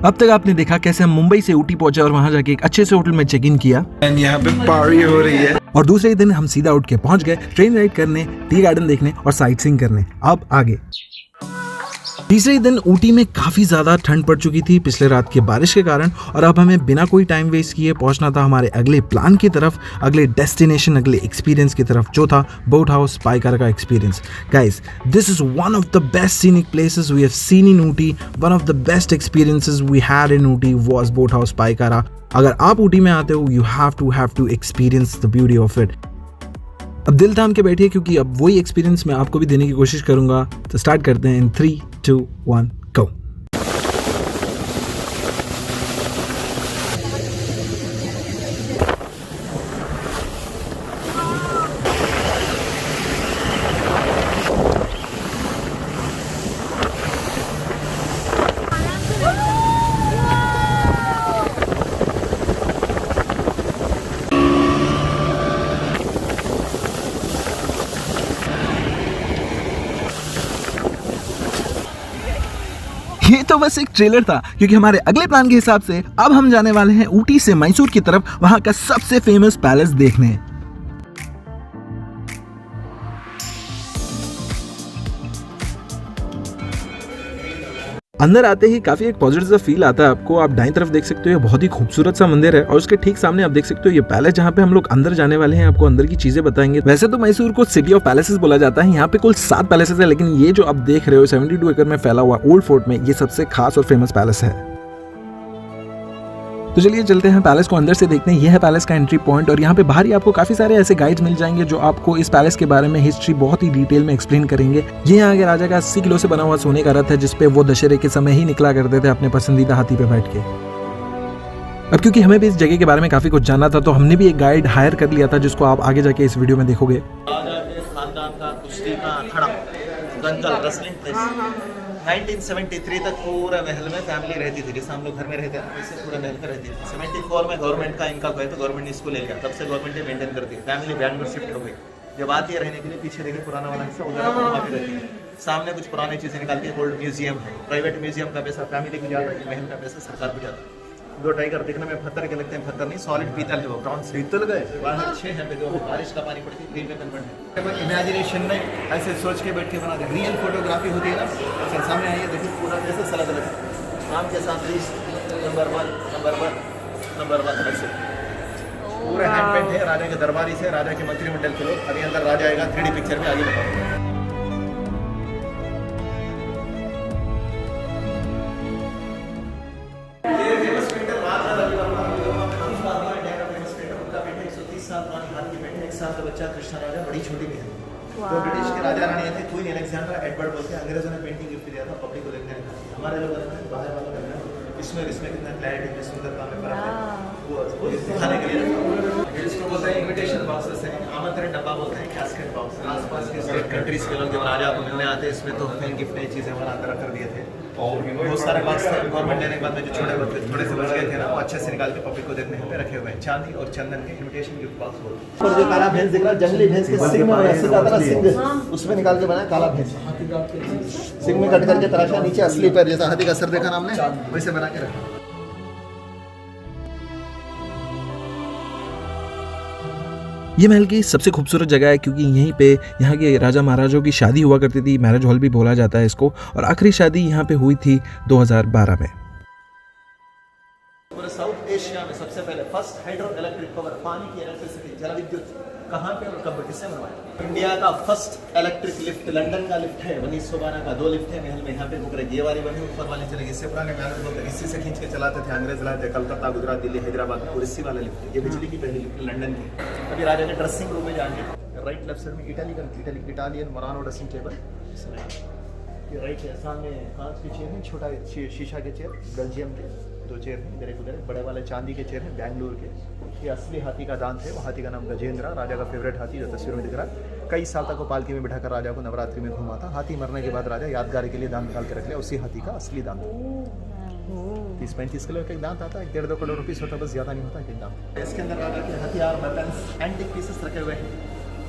अब तक आपने देखा कैसे हम मुंबई से ऊटी पहुंचे और वहां जाके एक अच्छे से होटल में चेक इन किया। यहाँ पे पार्टी हो रही है। और दूसरे दिन हम सीधा उठ के पहुंच गए ट्रेन राइड करने, टी गार्डन देखने और साइट सीइंग करने। अब आगे तीसरे दिन ऊटी में काफी ज्यादा ठंड पड़ चुकी थी पिछले रात की बारिश के कारण, और अब हमें बिना कोई टाइम वेस्ट किए पहुंचना था हमारे अगले प्लान की तरफ, अगले डेस्टिनेशन, अगले एक्सपीरियंस की तरफ, जो था बोट हाउस पाइकारा का experience. Guys, this is one of the best scenic places we have seen in Ooty. One of the best experiences we had in Ooty was boat house Pykara. अगर आप ऊटी में आते हो, you have to experience the beauty of it. अब दिल थाम के बैठिए क्योंकि अब वही एक्सपीरियंस मैं आपको भी देने की कोशिश करूंगा। तो स्टार्ट करते हैं इन 3, 2, 1, गो। ये तो बस एक ट्रेलर था, क्योंकि हमारे अगले प्लान के हिसाब से अब हम जाने वाले हैं ऊटी से मैसूर की तरफ, वहां का सबसे फेमस पैलेस देखने। अंदर आते ही काफी एक पॉजिटिव सा फील आता है आपको। आप दाईं तरफ देख सकते हो, ये बहुत ही खूबसूरत सा मंदिर है, और उसके ठीक सामने आप देख सकते हो ये पैलेस जहाँ पे हम लोग अंदर जाने वाले हैं। आपको अंदर की चीजें बताएंगे। वैसे तो मैसूर को सिटी ऑफ पैलेसेस बोला जाता है, यहाँ पे कुल 7 पैलेसेस है, लेकिन ये जो आप देख रहे हो 72 एकड़ में फैला हुआ ओल्ड फोर्ट में, ये सबसे खास और फेमस पैलेस है। तो चलिए चलते हैं पैलेस को अंदर से देखते हैं। यह है पैलेस का एंट्री पॉइंट, और यहाँ पे बाहर ही आपको काफी सारे ऐसे गाइड्स मिल जाएंगे जो आपको इस पैलेस के बारे में हिस्ट्री बहुत ही डिटेल में एक्सप्लेन करेंगे। ये यहाँ के राजा का 80 किलो से बना हुआ सोने का रथ है, जिसपे वो दशहरे के समय ही निकला करते थे अपने पसंदीदा हाथी पे बैठ के। अब क्योंकि हमें भी इस जगह के बारे में काफी कुछ जानना था, तो हमने भी एक गाइड हायर कर लिया था, जिसको आप आगे जाके इस वीडियो में देखोगे। 1973 तक पूरा महल में फैमिली रहती थी, जैसे हम लोग घर में रहते हैं वैसे पूरा महल में रहती थी। 74 में गवर्नमेंट का इनका कोई तो गवर्नमेंट ने इसको ले लिया, तब से गवर्नमेंट ने मेंटेन करती है। फैमिली बैंगलोर शिफ्ट हो गई। जब आती है रहने के लिए, पीछे देखिए पुराना वाला हिस्सा उधर वहाँ पे रहती है। सामने कुछ पुरानी चीज़ें निकालती है, ओल्ड म्यूजियम है। प्राइवेट म्यूजियम का पैसा फैमिली को जाता है, महल का पैसा सरकार को जाता है। 2 टाइगर देखने में पत्थर के लगते हैं, पत्थर नहीं, सॉलिड पीतल है वो, ब्रॉन्ज पीतल गए। बाहर 6 है पे, जो बारिश का पानी पड़ती है, ग्रीन में कन्वर्ट है। इमेजिनेशन नहीं, ऐसे सोच के बैठ के बना दे। रियल फोटोग्राफी होती है ना, अच्छा सामने आइए देखिए पूरा कैसे सलग लग आम के साथ नंबर 1 ऐसे पूरे हैंड पेंट है। राजा के दरबारी से, राजा के मंत्रिमंडल के लोग। अभी अंदर राजा आएगा 3D पिक्चर में, आगे बताओ। बच्चा कृष्णा राजा, बड़ी छोटी बहन। तो ब्रिटिश के राजा रानी थे, क्वीन अलेक्जेंड्रा एडवर्ड बोलते हैं। अंग्रेजों ने पेंटिंग गिफ्ट दिया था पब्लिक को देखने का। हमारे लोग बाहर वालों का इसमें कितना क्लैरिटी में सुंदरता में फर्क है, वो दिखाने के लिए इसको बोलते हैं इनविटेशन बॉक्सेस है, आमंत्रण डब्बा बोलते हैं, कैस्केट बॉक्स। आसपास के स्टेट कंट्रीज के लोग जब राजा को मिलने आते, इसमें तो गिफ्ट नई चीजें हमारा अंदर कर दिए थे। और बहुत सारे बॉक्स थे, गवर्नमेंट लेने के बाद में जो छोटे बच्चे थोड़े से बच गए थे ना, वो अच्छे से निकाल के पब्लिक को देखने पे रखे हुए हैं। चांदी और चंदन के इनविटेशन गिफ्ट बॉक्स बोलते हैं। और जो काला भैंस दिख रहा है, जंगली भैंस के सिंग में ऐसे जाता है, सिंग उसमें निकाल के बनाया काला भैंस। सिंग में कट करके तराशा, नीचे असली पैर जैसा हाथी का सर देखा ना हमने, वैसे बना के रखा। ये महल की सबसे खूबसूरत जगह है, क्योंकि यहीं पे यहाँ के राजा महाराजाओं की शादी हुआ करती थी। मैरिज हॉल भी बोला जाता है इसको, और आखिरी शादी यहाँ पे हुई थी 2012 में। पूरे साउथ एशिया में सबसे पहले फर्स्ट हाइड्रो इलेक्ट्रिक पावर, पानी की इलेक्ट्रिसिटी, जल विद्युत कहाँ पे और कब किसने बनवाया? इंडिया का फर्स्ट इलेक्ट्रिक लिफ्ट लंदन का लिफ्ट है, 1912 का। 2 लिफ्ट है महल में, यहाँ पे बुक रही। ये वाली बनी, ऊपर वाली चलेगी। इससे पुराने महल बोलते इसी से खींच के चलाते थे, अंग्रेज लाए थे कलकत्ता, गुजरात, दिल्ली, हैदराबाद में। और इसी वाला लिफ्ट, ये बिजली की पहली लिफ्ट लंदन की। अभी राजा के ड्रेसिंग रूम में जाएंगे, राइट लेफ्ट साइड में इटालियन मोरानो ड्रेसिंग टेबल, ये राइट है। सामने कांच के चेयर है, छोटा शीशा के चेयर, बेल्जियम के 2 चेयर हैं। इधर एक उधर, बड़े वाले चांदी के चेयर हैं, बैंगलोर के। ये असली हाथी का दांत है, वो हाथी का नाम गजेंद्र, राजा का फेवरेट हाथी, जो तस्वीरों में दिख रहा है। कई साल तक वो पालकी में बिठाकर राजा को नवरात्रि में घुमा था। हाथी मरने के बाद राजा यादगार के लिए दांत निकाल के रख लिया, उसी हाथी का असली दांत। 30-35 किलो का एक दांत आता है, 1.5-2 करोड़ रुपीस होता है, बस ज़्यादा नहीं होता एक दांत। इसके अंदर राजा के हथियार, वेपन्स, एंटिक पीसेस रखे हुए हैं।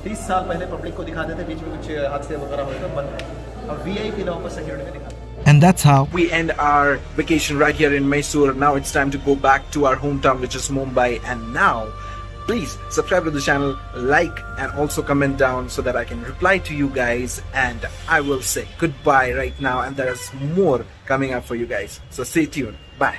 30 साल पहले पब्लिक को दिखाते थे, बीच में कुछ हादसे वगैरह होते थे, बंद है। और VIP लोगों को सिक्योरिटी में दिखाते हैं। And that's how We end our vacation right here in Mysore. Now it's time to go back to our hometown, which is Mumbai. And now, please subscribe to the channel, like, and also comment down so that I can reply to you guys. And I will say goodbye right now. And there's more coming up for you guys. So stay tuned. Bye.